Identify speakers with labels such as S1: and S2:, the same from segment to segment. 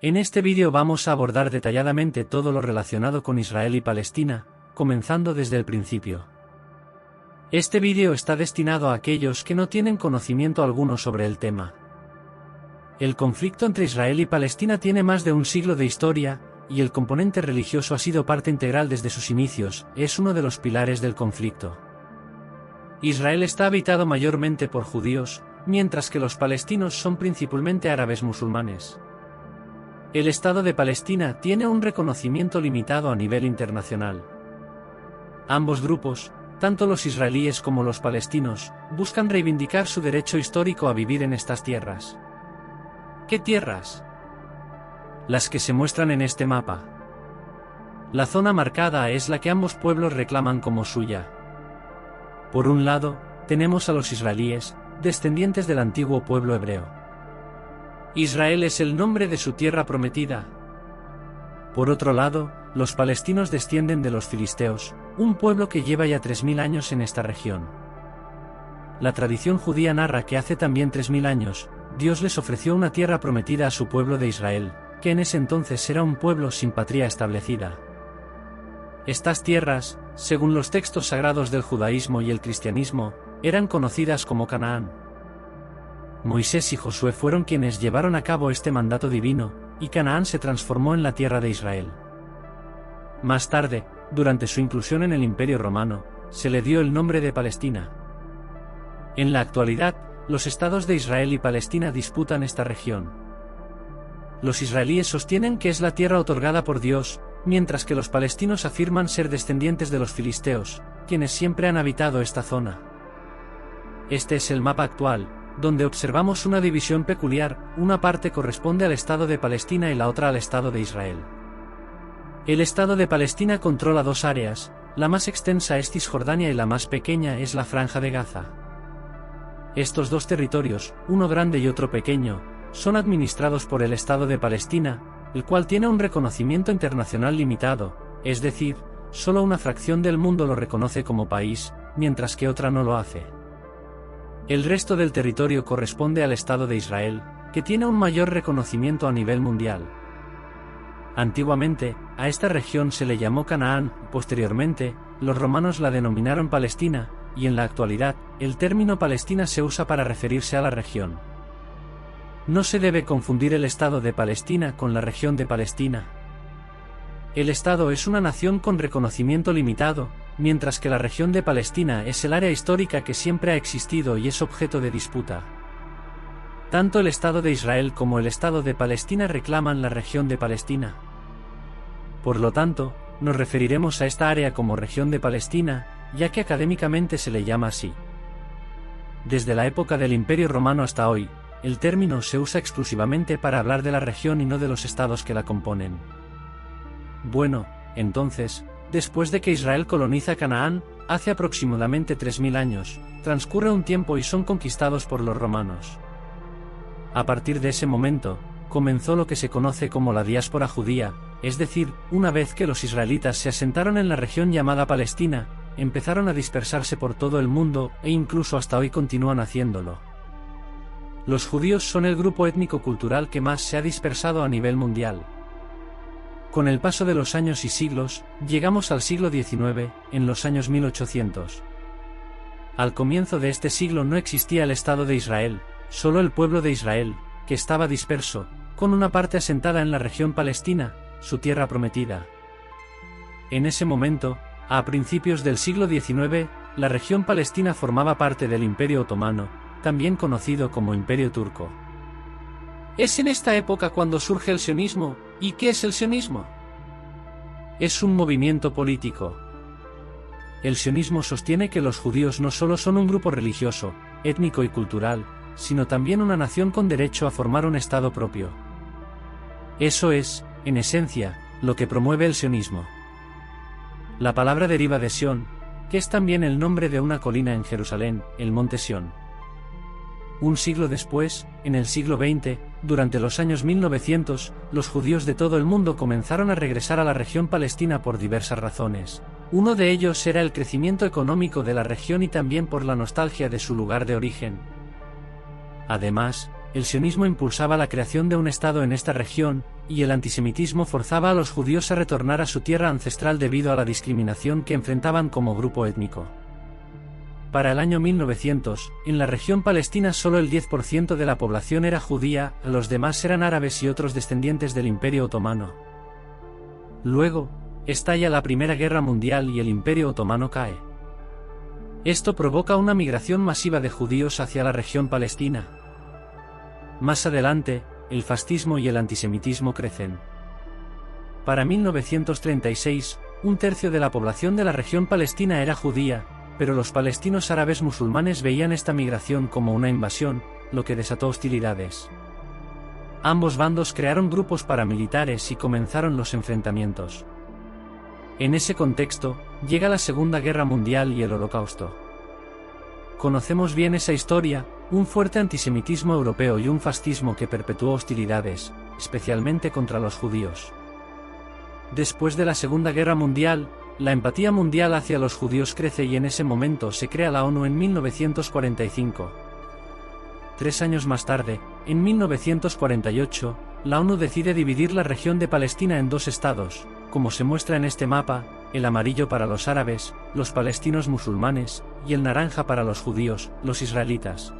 S1: En este vídeo vamos a abordar detalladamente todo lo relacionado con Israel y Palestina, comenzando desde el principio. Este vídeo está destinado a aquellos que no tienen conocimiento alguno sobre el tema. El conflicto entre Israel y Palestina tiene más de un siglo de historia, y el componente religioso ha sido parte integral desde sus inicios, es uno de los pilares del conflicto. Israel está habitado mayormente por judíos, mientras que los palestinos son principalmente árabes musulmanes. El Estado de Palestina tiene un reconocimiento limitado a nivel internacional. Ambos grupos, tanto los israelíes como los palestinos, buscan reivindicar su derecho histórico a vivir en estas tierras. ¿Qué tierras? Las que se muestran en este mapa. La zona marcada es la que ambos pueblos reclaman como suya. Por un lado, tenemos a los israelíes, descendientes del antiguo pueblo hebreo. Israel es el nombre de su tierra prometida. Por otro lado, los palestinos descienden de los filisteos, un pueblo que lleva ya 3000 años en esta región. La tradición judía narra que hace también 3000 años, Dios les ofreció una tierra prometida a su pueblo de Israel, que en ese entonces era un pueblo sin patria establecida. Estas tierras, según los textos sagrados del judaísmo y el cristianismo, eran conocidas como Canaán. Moisés y Josué fueron quienes llevaron a cabo este mandato divino, y Canaán se transformó en la tierra de Israel. Más tarde, durante su inclusión en el Imperio Romano, se le dio el nombre de Palestina. En la actualidad, los estados de Israel y Palestina disputan esta región. Los israelíes sostienen que es la tierra otorgada por Dios, mientras que los palestinos afirman ser descendientes de los filisteos, quienes siempre han habitado esta zona. Este es el mapa actual, donde observamos una división peculiar, una parte corresponde al Estado de Palestina y la otra al Estado de Israel. El Estado de Palestina controla dos áreas, la más extensa es Cisjordania y la más pequeña es la Franja de Gaza. Estos dos territorios, uno grande y otro pequeño, son administrados por el Estado de Palestina, el cual tiene un reconocimiento internacional limitado, es decir, solo una fracción del mundo lo reconoce como país, mientras que otra no lo hace. El resto del territorio corresponde al Estado de Israel, que tiene un mayor reconocimiento a nivel mundial. Antiguamente, a esta región se le llamó Canaán, posteriormente, los romanos la denominaron Palestina, y en la actualidad, el término Palestina se usa para referirse a la región. No se debe confundir el Estado de Palestina con la región de Palestina. El Estado es una nación con reconocimiento limitado, mientras que la región de Palestina es el área histórica que siempre ha existido y es objeto de disputa. Tanto el Estado de Israel como el Estado de Palestina reclaman la región de Palestina. Por lo tanto, nos referiremos a esta área como región de Palestina, ya que académicamente se le llama así. Desde la época del Imperio Romano hasta hoy, el término se usa exclusivamente para hablar de la región y no de los estados que la componen. Bueno, entonces, después de que Israel coloniza Canaán, hace aproximadamente 3000 años, transcurre un tiempo y son conquistados por los romanos. A partir de ese momento, comenzó lo que se conoce como la diáspora judía, es decir, una vez que los israelitas se asentaron en la región llamada Palestina, empezaron a dispersarse por todo el mundo e incluso hasta hoy continúan haciéndolo. Los judíos son el grupo étnico-cultural que más se ha dispersado a nivel mundial. Con el paso de los años y siglos, llegamos al siglo XIX, en los años 1800. Al comienzo de este siglo no existía el Estado de Israel, solo el pueblo de Israel, que estaba disperso, con una parte asentada en la región palestina, su tierra prometida. En ese momento, a principios del siglo XIX, la región palestina formaba parte del Imperio Otomano, también conocido como Imperio Turco. Es en esta época cuando surge el sionismo. ¿Y qué es el sionismo? Es un movimiento político. El sionismo sostiene que los judíos no solo son un grupo religioso, étnico y cultural, sino también una nación con derecho a formar un Estado propio. Eso es, en esencia, lo que promueve el sionismo. La palabra deriva de Sion, que es también el nombre de una colina en Jerusalén, el monte Sión. Un siglo después, en el siglo XX, durante los años 1900, los judíos de todo el mundo comenzaron a regresar a la región palestina por diversas razones. Uno de ellos era el crecimiento económico de la región y también por la nostalgia de su lugar de origen. Además, el sionismo impulsaba la creación de un Estado en esta región, y el antisemitismo forzaba a los judíos a retornar a su tierra ancestral debido a la discriminación que enfrentaban como grupo étnico. Para el año 1900, en la región palestina solo el 10% de la población era judía, los demás eran árabes y otros descendientes del Imperio Otomano. Luego, estalla la Primera Guerra Mundial y el Imperio Otomano cae. Esto provoca una migración masiva de judíos hacia la región palestina. Más adelante, el fascismo y el antisemitismo crecen. Para 1936, un tercio de la población de la región palestina era judía, pero los palestinos árabes musulmanes veían esta migración como una invasión, lo que desató hostilidades. Ambos bandos crearon grupos paramilitares y comenzaron los enfrentamientos. En ese contexto, llega la Segunda Guerra Mundial y el Holocausto. Conocemos bien esa historia, un fuerte antisemitismo europeo y un fascismo que perpetuó hostilidades, especialmente contra los judíos. Después de la Segunda Guerra Mundial, la empatía mundial hacia los judíos crece y en ese momento se crea la ONU en 1945. 3 años más tarde, en 1948, la ONU decide dividir la región de Palestina en 2 estados, como se muestra en este mapa, el amarillo para los árabes, los palestinos musulmanes, y el naranja para los judíos, los israelitas.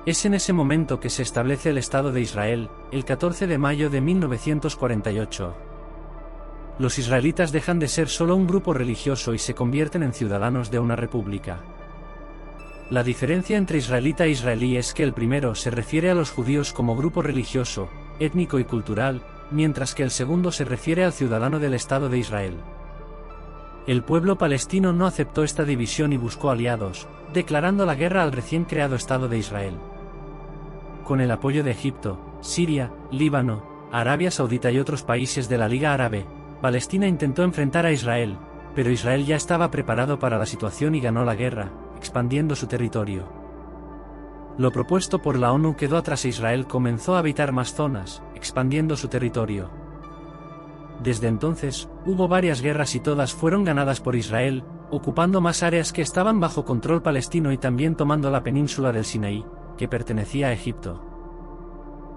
S1: Es en ese momento que se establece el Estado de Israel, el 14 de mayo de 1948. Los israelitas dejan de ser solo un grupo religioso y se convierten en ciudadanos de una república. La diferencia entre israelita e israelí es que el primero se refiere a los judíos como grupo religioso, étnico y cultural, mientras que el segundo se refiere al ciudadano del Estado de Israel. El pueblo palestino no aceptó esta división y buscó aliados, declarando la guerra al recién creado Estado de Israel. Con el apoyo de Egipto, Siria, Líbano, Arabia Saudita y otros países de la Liga Árabe, Palestina intentó enfrentar a Israel, pero Israel ya estaba preparado para la situación y ganó la guerra, expandiendo su territorio. Lo propuesto por la ONU quedó atrás e Israel comenzó a habitar más zonas, expandiendo su territorio. Desde entonces, hubo varias guerras y todas fueron ganadas por Israel, ocupando más áreas que estaban bajo control palestino y también tomando la península del Sinaí, que pertenecía a Egipto.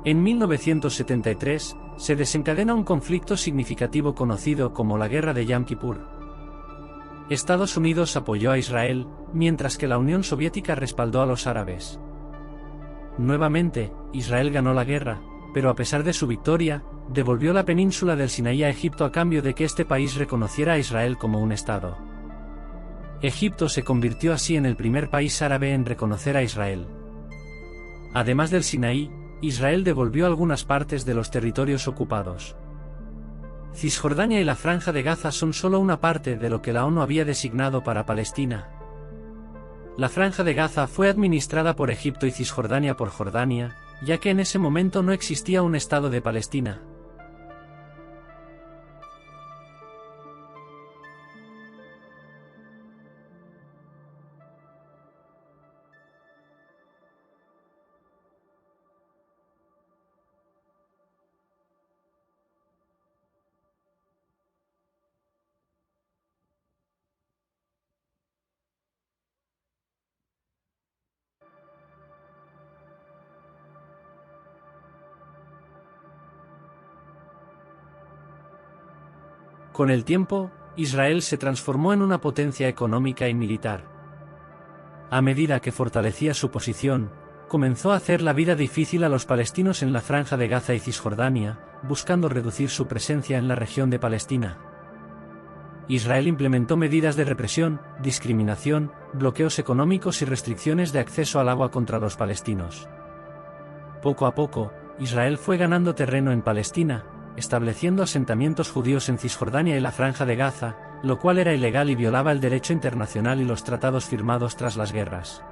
S1: En 1973, se desencadena un conflicto significativo conocido como la Guerra de Yom Kippur. Estados Unidos apoyó a Israel, mientras que la Unión Soviética respaldó a los árabes. Nuevamente, Israel ganó la guerra, pero a pesar de su victoria, devolvió la península del Sinaí a Egipto a cambio de que este país reconociera a Israel como un Estado. Egipto se convirtió así en el primer país árabe en reconocer a Israel. Además del Sinaí, Israel devolvió algunas partes de los territorios ocupados. Cisjordania y la Franja de Gaza son solo una parte de lo que la ONU había designado para Palestina. La Franja de Gaza fue administrada por Egipto y Cisjordania por Jordania, ya que en ese momento no existía un Estado de Palestina. Con el tiempo, Israel se transformó en una potencia económica y militar. A medida que fortalecía su posición, comenzó a hacer la vida difícil a los palestinos en la Franja de Gaza y Cisjordania, buscando reducir su presencia en la región de Palestina. Israel implementó medidas de represión, discriminación, bloqueos económicos y restricciones de acceso al agua contra los palestinos. Poco a poco, Israel fue ganando terreno en Palestina, estableciendo asentamientos judíos en Cisjordania y la Franja de Gaza, lo cual era ilegal y violaba el derecho internacional y los tratados firmados tras las guerras.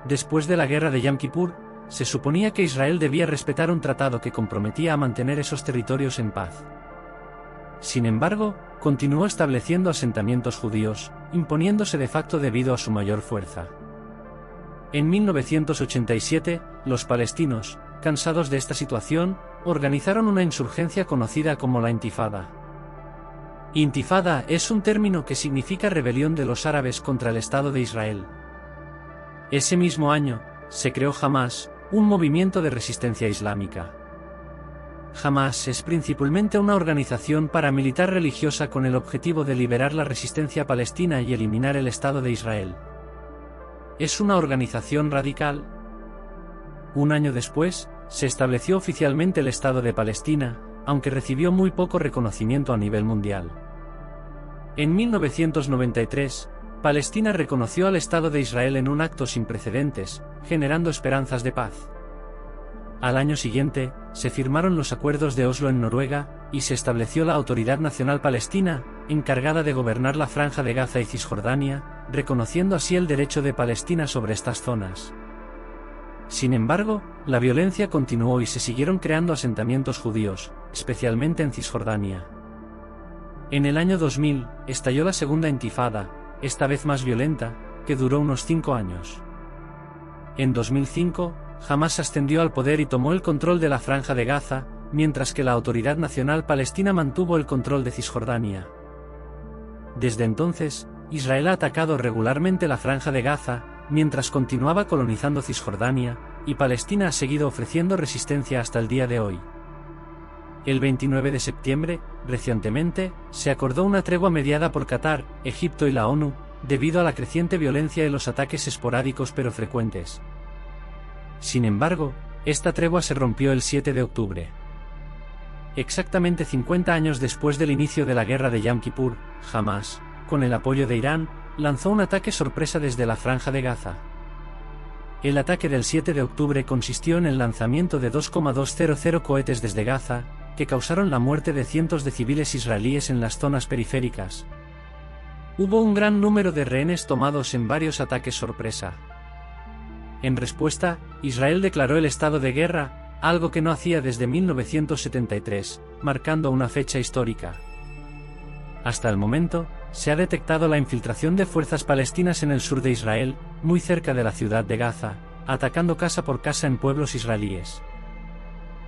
S1: Después de la guerra de Yom Kippur, se suponía que Israel debía respetar un tratado que comprometía a mantener esos territorios en paz. Sin embargo, continuó estableciendo asentamientos judíos, imponiéndose de facto debido a su mayor fuerza. En 1987, los palestinos, cansados de esta situación, organizaron una insurgencia conocida como la Intifada. Intifada es un término que significa rebelión de los árabes contra el Estado de Israel. Ese mismo año, se creó Hamás, un movimiento de resistencia islámica. Hamás es principalmente una organización paramilitar religiosa con el objetivo de liberar la resistencia palestina y eliminar el Estado de Israel. Es una organización radical. Un año después, se estableció oficialmente el Estado de Palestina, aunque recibió muy poco reconocimiento a nivel mundial. En 1993, Palestina reconoció al Estado de Israel en un acto sin precedentes, generando esperanzas de paz. Al año siguiente, se firmaron los acuerdos de Oslo en Noruega, y se estableció la Autoridad Nacional Palestina, encargada de gobernar la Franja de Gaza y Cisjordania, reconociendo así el derecho de Palestina sobre estas zonas. Sin embargo, la violencia continuó y se siguieron creando asentamientos judíos, especialmente en Cisjordania. En el año 2000, estalló la Segunda Intifada, esta vez más violenta, que duró unos 5 años. En 2005, Hamás ascendió al poder y tomó el control de la Franja de Gaza, mientras que la Autoridad Nacional Palestina mantuvo el control de Cisjordania. Desde entonces, Israel ha atacado regularmente la Franja de Gaza, mientras continuaba colonizando Cisjordania, y Palestina ha seguido ofreciendo resistencia hasta el día de hoy. El 29 de septiembre, recientemente, se acordó una tregua mediada por Qatar, Egipto y la ONU, debido a la creciente violencia y los ataques esporádicos pero frecuentes. Sin embargo, esta tregua se rompió el 7 de octubre. Exactamente 50 años después del inicio de la guerra de Yom Kippur, Hamás, con el apoyo de Irán, lanzó un ataque sorpresa desde la Franja de Gaza. El ataque del 7 de octubre consistió en el lanzamiento de 2,200 cohetes desde Gaza, que causaron la muerte de cientos de civiles israelíes en las zonas periféricas. Hubo un gran número de rehenes tomados en varios ataques sorpresa. En respuesta, Israel declaró el estado de guerra, algo que no hacía desde 1973, marcando una fecha histórica. Hasta el momento, se ha detectado la infiltración de fuerzas palestinas en el sur de Israel, muy cerca de la ciudad de Gaza, atacando casa por casa en pueblos israelíes.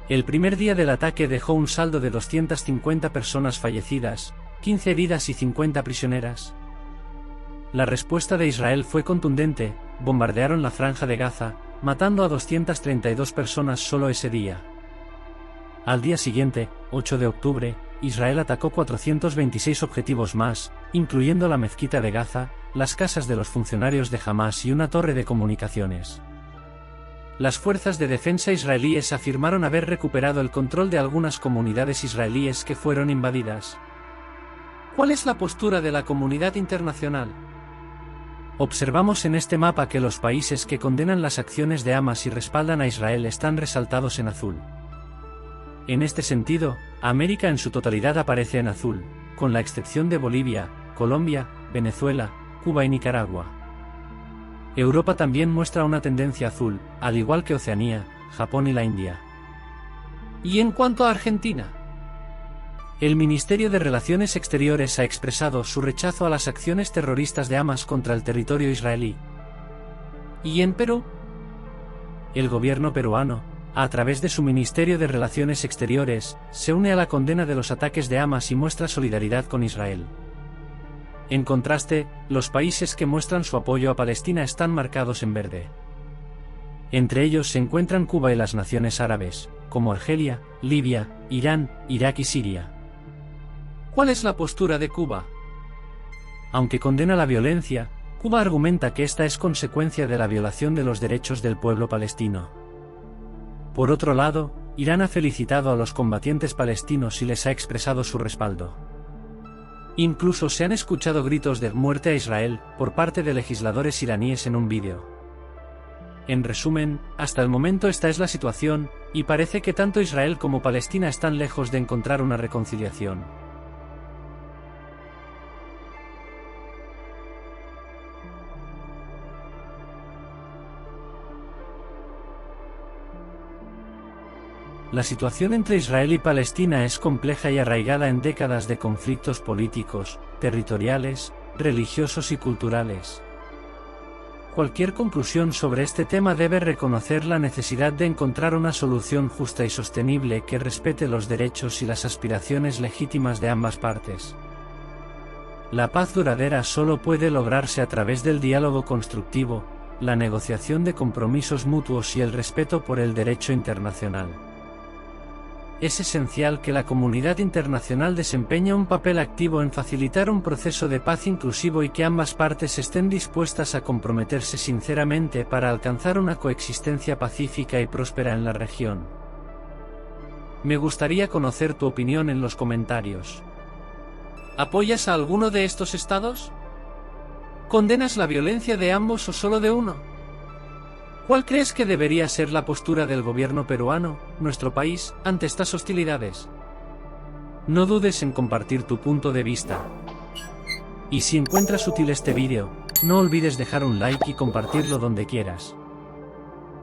S1: El primer día del ataque dejó un saldo de 250 personas fallecidas, 15 heridas y 50 prisioneras. La respuesta de Israel fue contundente, bombardearon la Franja de Gaza, matando a 232 personas solo ese día. Al día siguiente, 8 de octubre, Israel atacó 426 objetivos más, incluyendo la mezquita de Gaza, las casas de los funcionarios de Hamás y una torre de comunicaciones. Las fuerzas de defensa israelíes afirmaron haber recuperado el control de algunas comunidades israelíes que fueron invadidas. ¿Cuál es la postura de la comunidad internacional? Observamos en este mapa que los países que condenan las acciones de Hamás y respaldan a Israel están resaltados en azul. En este sentido, América en su totalidad aparece en azul, con la excepción de Bolivia, Colombia, Venezuela, Cuba y Nicaragua. Europa también muestra una tendencia azul, al igual que Oceanía, Japón y la India. ¿Y en cuanto a Argentina? El Ministerio de Relaciones Exteriores ha expresado su rechazo a las acciones terroristas de Hamás contra el territorio israelí. ¿Y en Perú? El gobierno peruano, a través de su Ministerio de Relaciones Exteriores, se une a la condena de los ataques de Hamás y muestra solidaridad con Israel. En contraste, los países que muestran su apoyo a Palestina están marcados en verde. Entre ellos se encuentran Cuba y las naciones árabes, como Argelia, Libia, Irán, Irak y Siria. ¿Cuál es la postura de Cuba? Aunque condena la violencia, Cuba argumenta que esta es consecuencia de la violación de los derechos del pueblo palestino. Por otro lado, Irán ha felicitado a los combatientes palestinos y les ha expresado su respaldo. Incluso se han escuchado gritos de muerte a Israel por parte de legisladores iraníes en un vídeo. En resumen, hasta el momento esta es la situación, y parece que tanto Israel como Palestina están lejos de encontrar una reconciliación. La situación entre Israel y Palestina es compleja y arraigada en décadas de conflictos políticos, territoriales, religiosos y culturales. Cualquier conclusión sobre este tema debe reconocer la necesidad de encontrar una solución justa y sostenible que respete los derechos y las aspiraciones legítimas de ambas partes. La paz duradera solo puede lograrse a través del diálogo constructivo, la negociación de compromisos mutuos y el respeto por el derecho internacional. Es esencial que la comunidad internacional desempeñe un papel activo en facilitar un proceso de paz inclusivo y que ambas partes estén dispuestas a comprometerse sinceramente para alcanzar una coexistencia pacífica y próspera en la región. Me gustaría conocer tu opinión en los comentarios. ¿Apoyas a alguno de estos estados? ¿Condenas la violencia de ambos o solo de uno? ¿Cuál crees que debería ser la postura del gobierno peruano, nuestro país, ante estas hostilidades? No dudes en compartir tu punto de vista. Y si encuentras útil este vídeo, no olvides dejar un like y compartirlo donde quieras.